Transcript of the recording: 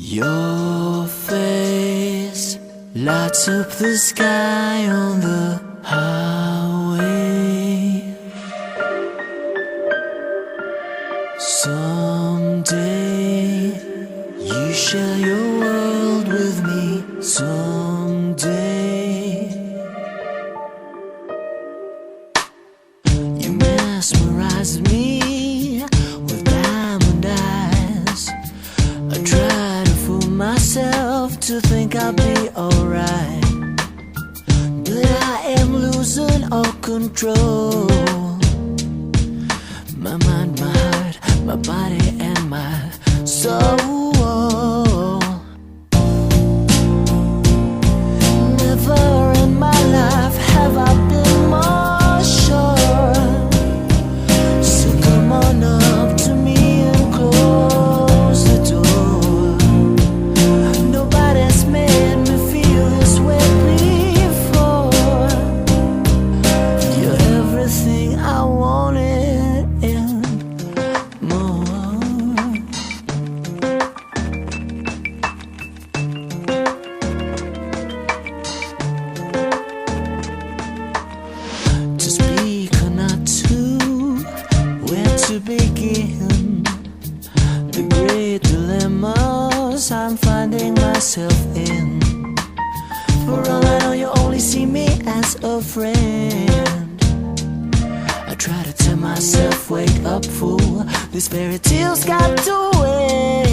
Your face lights up the sky on the highway. Someday you share your world with me. Someday you mesmerize me with diamond eyes. I try to fool myself to think I'll be alright, but I am losing all control. My mind, my heart, my body and my soul. Never in my life have I been more sure. So come on up to me and close the door. Nobody's made me feel this way before. You're everything I wanted and more. To speak or not to, where to begin? The great dilemmas I'm finding myself in. For all I know, you only see me as a friend. I try to tell myself, wake up fool, this fairy tale's got to end.